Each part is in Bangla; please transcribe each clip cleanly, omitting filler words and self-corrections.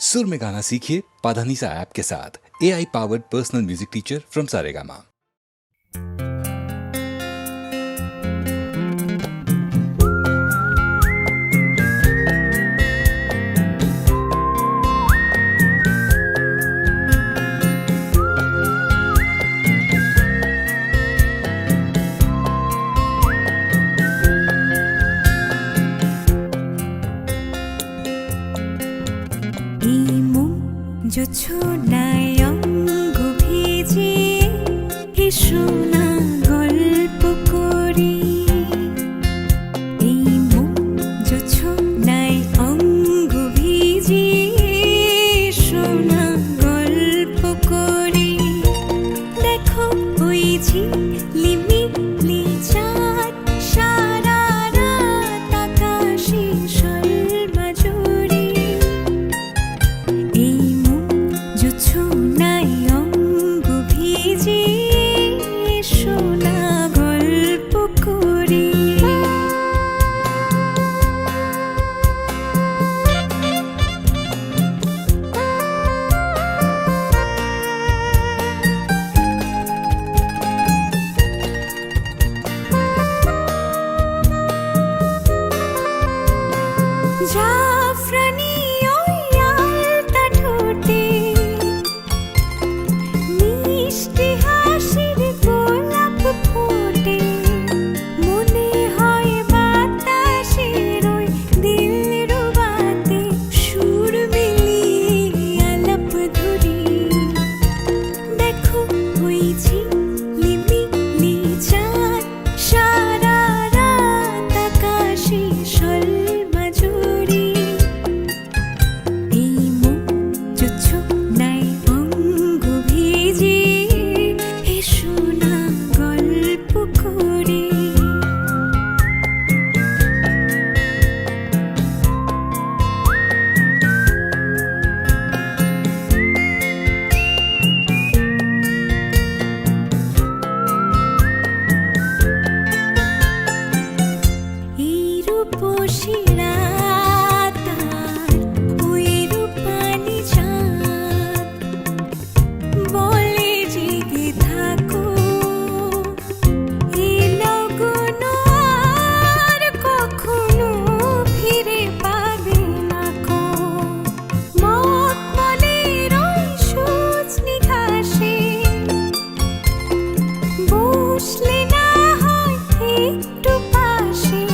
सुर में गाना सीखिए पाधानीसा ऐप के साथ। AI powered personal music teacher from Saregama. জোছনায় অঙ্গ ভিজিয়ে এসো না গল্প করি। এই মন জোছনায় অঙ্গ ভিজিয়ে এসো না গল্প করি। দেখো ওই ঝিলিমিলি চাঁদ সারা রাত আকাশে সর্বজুড়ে। এই জোছনায় অঙ্গ ভিজিয়ে এসো না গল্প করি। জাফরানি ওই আলতা ঠোঁটে মিষ্টি হাসির গোলাপ ফোটে। মনে হয় বাতাসের ওই দিলরুবাতে সুর মিলিয়ে আলাপ ধরি। দেখো ওই ঝিলিমিলি চাঁদ সারা রাত আকাশে সর্বজুড়ে। এই মন জোছনায় অঙ্গ ভিজিয়ে এসো না গল্প করি। এই রূপসী রাত আর ওই রূপালি চাঁদ বলে জেগে থাকো। এই লগন আর কখনো ফিরে পাবে না কো। মখমলের ওই সজনি ঘাসে বসলে না হয় একটু পাশে।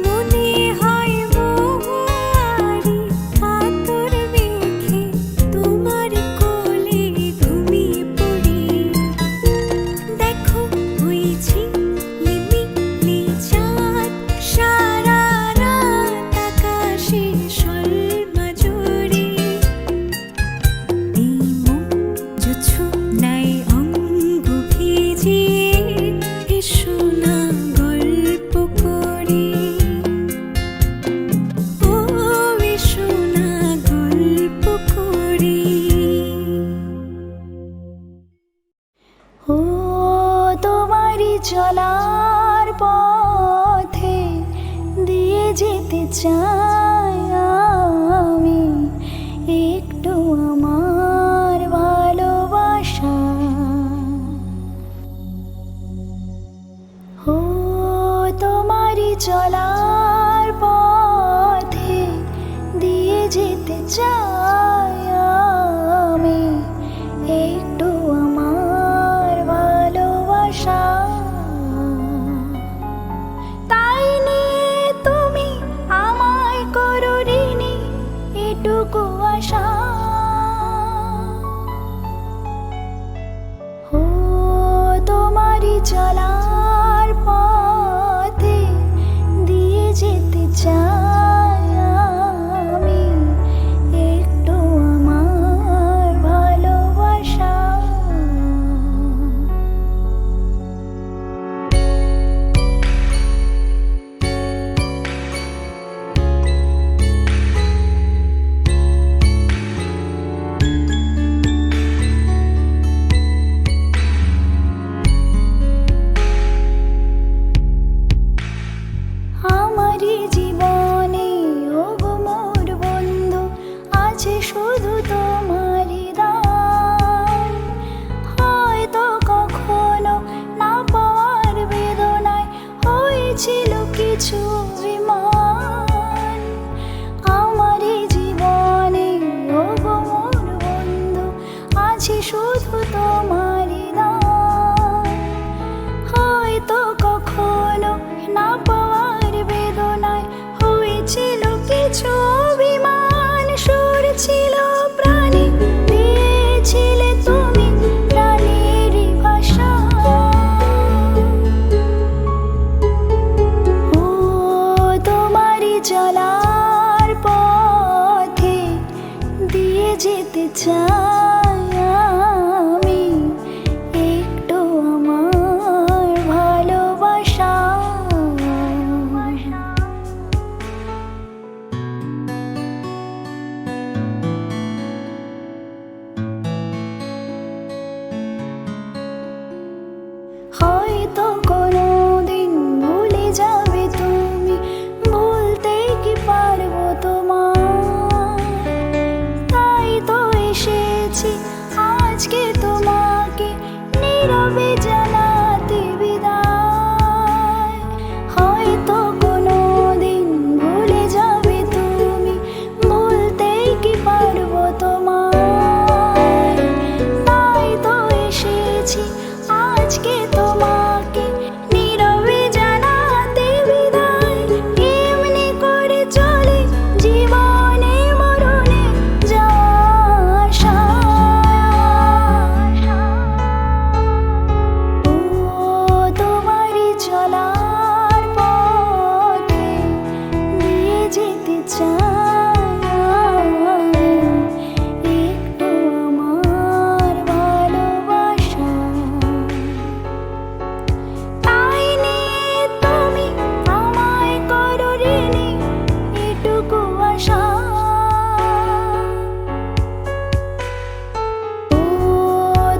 মনে হয় মহুয়ারি আতর মেখে তোমার কোলে ঘুমিয়ে পড়ি। দেখো ওই ঝিলিমিলি চাঁদ সারা রাত আকাশে সর্বজুড়ে। এই মন জোছনায় অঙ্গ ভিজিয়ে এসো না গল্প করি। ও এসো না গল্প করি। ও তোমারই চলার পথে দিয়ে যেতে চাই আমি একটু আমার ভালোবাসা। ও তোমারই চলার পথে দিয়ে যেতে চাই আমি একটু আমার ভালোবাসা। তাই নিয়ে তুমি আমায় করো ঋণী এটুকু আশা। ও তোমারই চলার পথে দিয়ে যেতে চাই আমি একটু আমার ভালোবাসা। আছে শুধু তোমারই দান। হয়তো কখনো না পাওয়ার বেদনায় হয়েছিল কিছু অভিমান। আমার এই জীবনে ও গো মোর বন্ধু আছে শুধু তোমারই দান। হয়তো কখনো না পাওয়ার বেদনায় হয়েছিল কিছু অভিমান। সুর ছিল প্রাণে দিয়েছিলে তুমি প্রাণেরই ভাষা। ও তোমারই চলার পথে দিয়ে যেতে চাই আমি একটু আমার ভালোবাসা। হয়তো কোনোদিন ভুলে যাবে তুমি, বলতে কি পারবো তোমার। তাই তো এসেছি আজকে তোমাকে নীরবে জানাতে বিদায়। হয়তো কোনোদিন ভুলে যাবে তুমি, বলতে কি পারবো তোমার। তাই তো এসেছি আজকে তোমাকে নীরবে জানাতে বিদায়। এমনি করে চলে জীবনে মরণে যাওয়া আশা। ও তোমারই চলার পথে দিয়ে যেতে চাই একটু আমার ভালোবাসা। তাই নিয়ে তুমি আমায় করো ঋণী এটুকু আশা। ও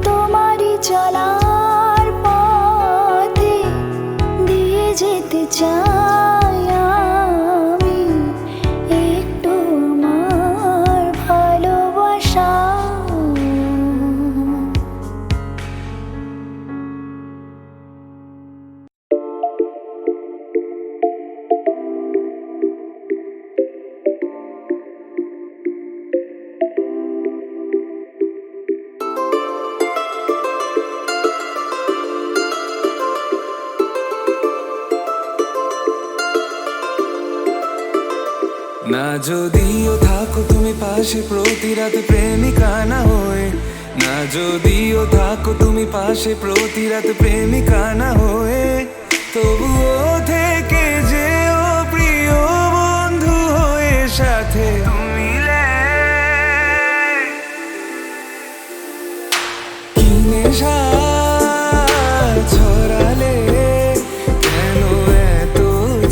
তোমারই চলার পথে দিয়ে যেতে চাই আমি একটু আমার ভালোবাসা। না যদিও থাকো তুমি পাশে প্রতি রাতে প্রেমিকা না হয়ে, না যদিও থাকো তুমি পাশে প্রতি রাতে প্রেমিকা না হয়ে, তবুও থেকে যেও প্রিয় বন্ধু হয়ে সাথে মিলে। কি নেশা ছড়ালে কেন এত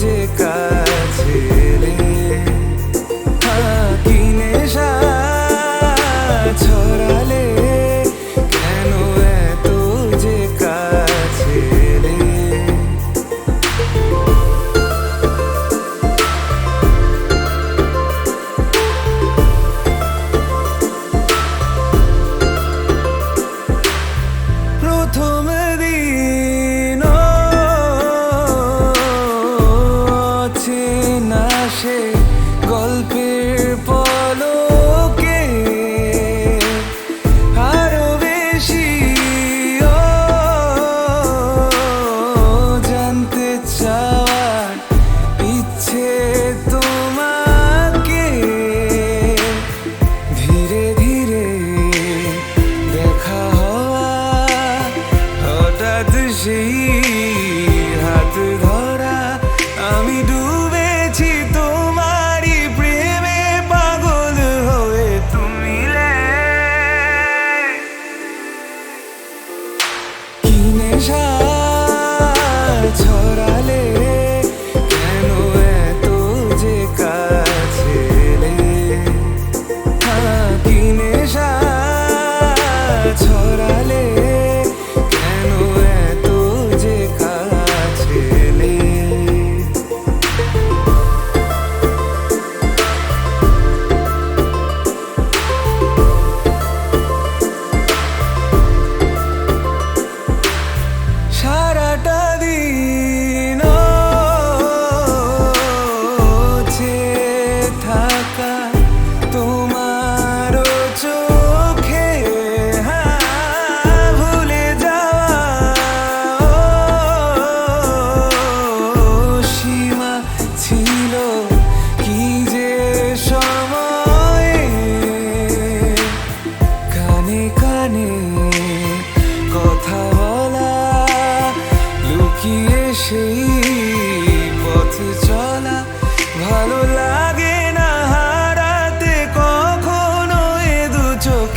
যে কাছে এলে। কি নেশা ছড়ালে কেন এত যে কাছে এলে।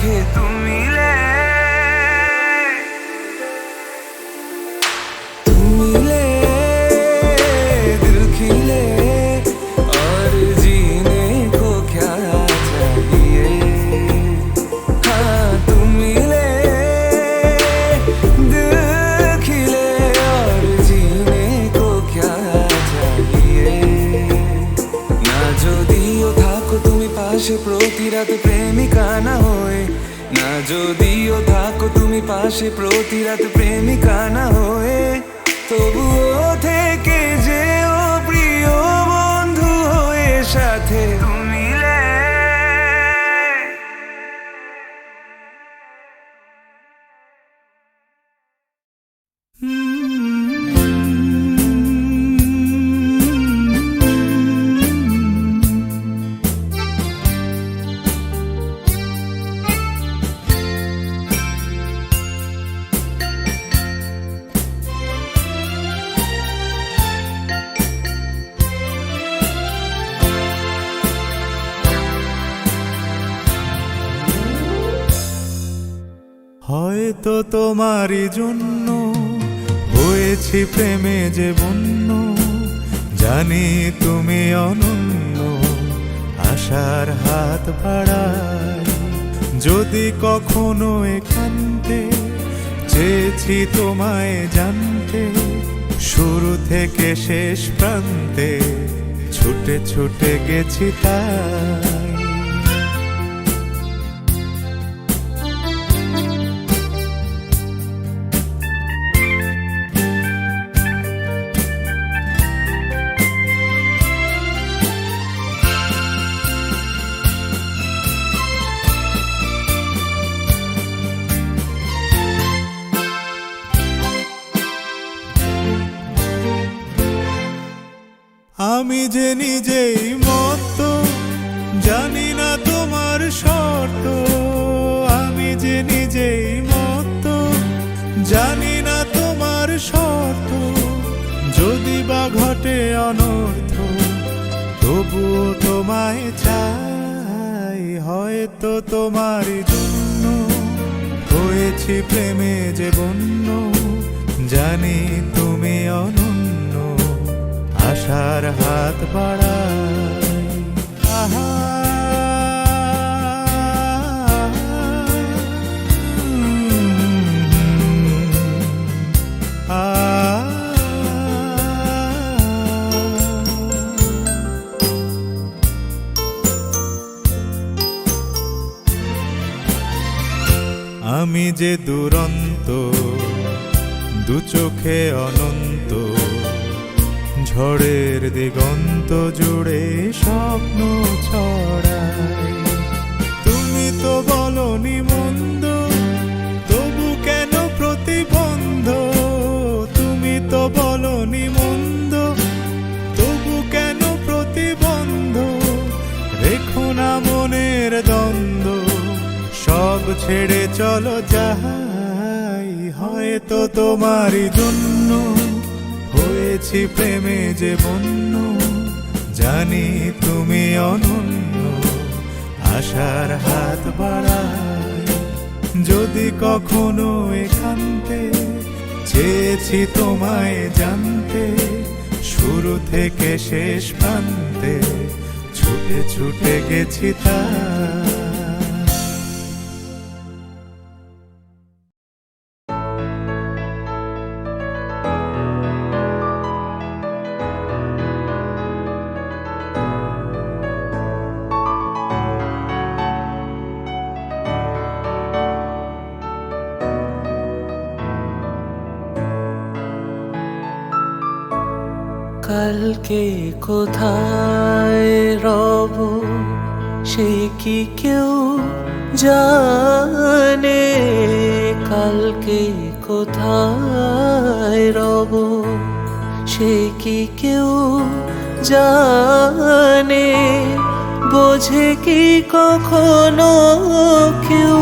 चोखे तुम मिले दिल खिले और जीने को क्या चाहिए हाँ तुम मिले दिल खिले और जीने को क्या चाहिए ना যদিও থাকো তুমি পাশে প্রতি রাতে প্রেমিকা না হয়ে না যদিও থাকো তুমি পাশে প্রতি রাতে প্রেমিকা না হয়ে তবুও থেকে যেও প্রিয় বন্ধু হয়ে সাথে তুমি মিলে হয়তো তোমারই জন্য হয়েছি প্রেমে যে বন্য জানি তুমি অনন্য আশার হাত বাড়াই যদি কখনো একান্তে চেয়েছি তোমায় জানতে শুরু থেকে শেষ প্রান্তে ছুটে ছুটে গেছি তাই আমি যে নিজেই মত জানি না তোমার শর্ত আমি যে নিজেই মত জানি না তোমার শর্ত যদি বা ঘটে অনর্থ তবুও তোমায় চাই হয়তো তোমারই জন্য হয়েছি প্রেমে যে বন্য জানি তুমি অনন্য আশার হাত বাড়াই আহা আমি যে দুরন্ত দু চোখে অনন্ত ঝড়ের দিগন্ত জুড়ে স্বপ্ন ছড়াই তুমি তো বলনি মন্দ তবু কেন প্রতিবন্ধ তুমি তো বলনি মন্দ তবু কেন প্রতিবন্ধ রেখো না মনের দ্বন্দ্ব সব ছেড়ে চলো যাই হয়তো তোমারই জন্য হয়েছি প্রেমে যে বন্য জানি তুমি অনন্য আশার হাত বাড়াই যদি কখনো একান্তে চেয়েছি তোমায় জানতে শুরু থেকে শেষ প্রান্তে ছুটে ছুটে গেছি তাই কালকে কোথায় রব সে কি কেউ জানে কালকে কোথায় রব সে কি কেউ জানে বোঝে কি কখনো কেউ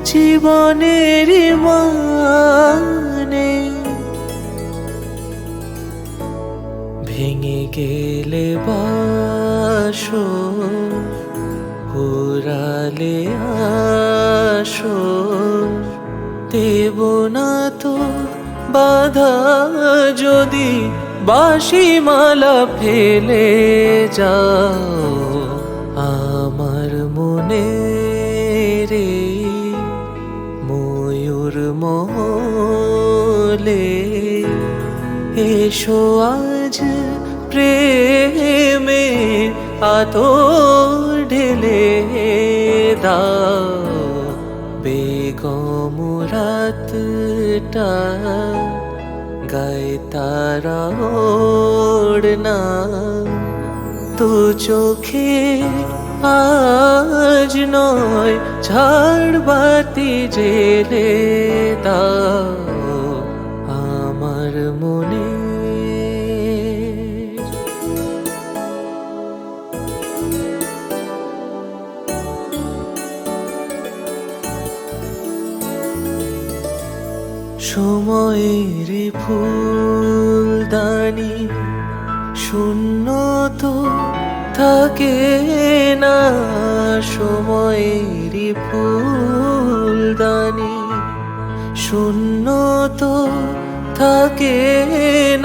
জীবনের মানে ভেঙে গেলে বাসর উড়ালে আসো, দেব না তো বাধা যদি বাঁশিমালা ফেলে যাও আমার মনে রে ময়ূর মহলে। এসো আজ প্রেমে আতর ঢেলে দাও, বেগম রাতটা গায়ে তারা ওড়না, তো চোখে আজ নয় ঝাড়বাতি জেলে দাও আমার মনে। সময়ের ফুলদানি শূন্য তো থাকে না, সময়ের ফুলদানি শূন্য তো থাকে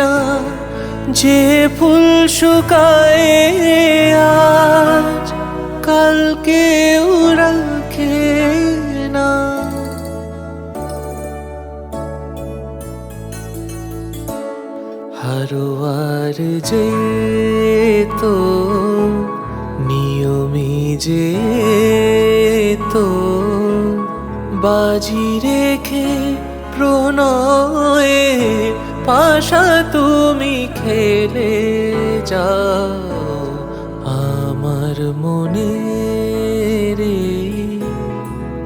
না, যে ফুল শুকায় আজ কালকে রাখে না। হারোয়ার যে তো নিয়মে যে তো বাজি রেখে প্রণয়ে পাশা তুমি খেলে যাও আমার মনে রে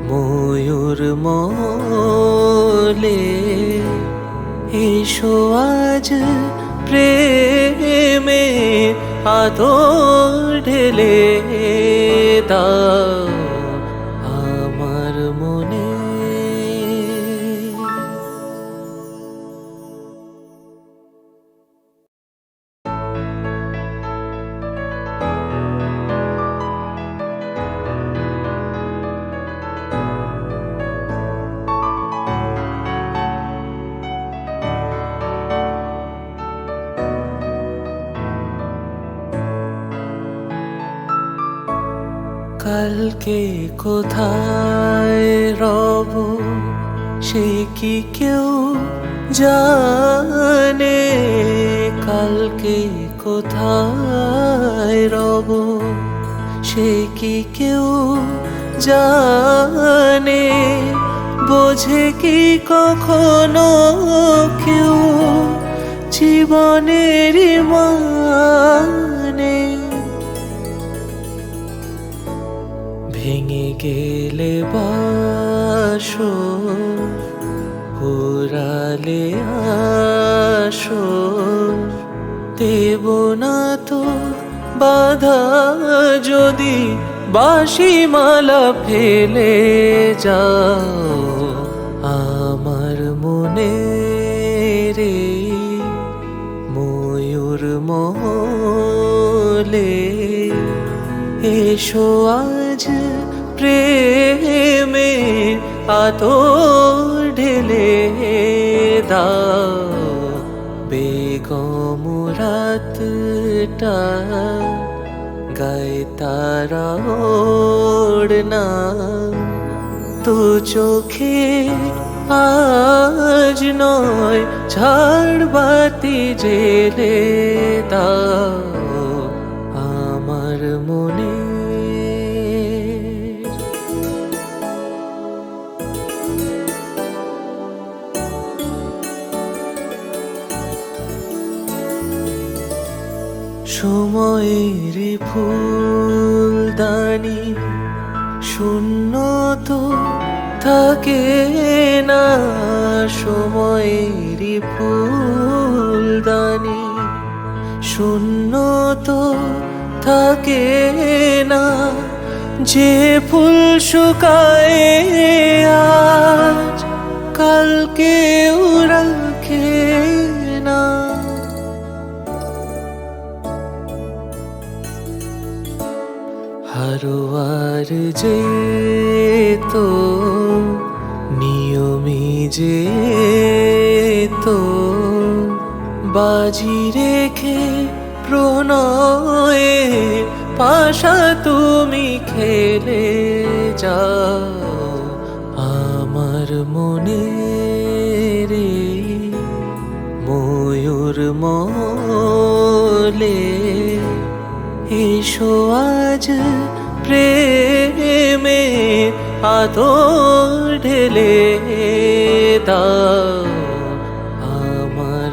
ময়ূর মলে। এসো আজ প্রেমে আদর ঢেলে দাও আমার মনে। কালকে কোথায় রব সে কি কেউ জানে, কালকে কোথায় রব সে কি কেউ জানে, বোঝে কি কখনো কেউ জীবনের মানে। ভেঙে গেলে বাসো উড়ালে আসো, দেব না তো বাধা যদি বাঁশিমালা ফেলে যাও আমার মনে রে ময়ূর মহলে। এসো আজ প্রেমে আতর ঢেলে দাও, বেগম রাতটা গায়ে তারা ওড়না, তো চোখে আজ নয় ঝাড়বাতি জেলে দাও আমার মনে। সময়ের ফুলদানি শূন্য তো থাকে না, সময়ের ফুলদানি শূন্য তো থাকে না, যে ফুল শুকায় আজ কালকে রাখে না। হারোয়া আর যে তো নিয়মে যে তো বাজি রেখে প্রণয়ে পাশা তুমি খেলে যাও আমার মনে রে ময়ূর মলে এসো আজ প্রেমে আদর ঢেলে দাও আমার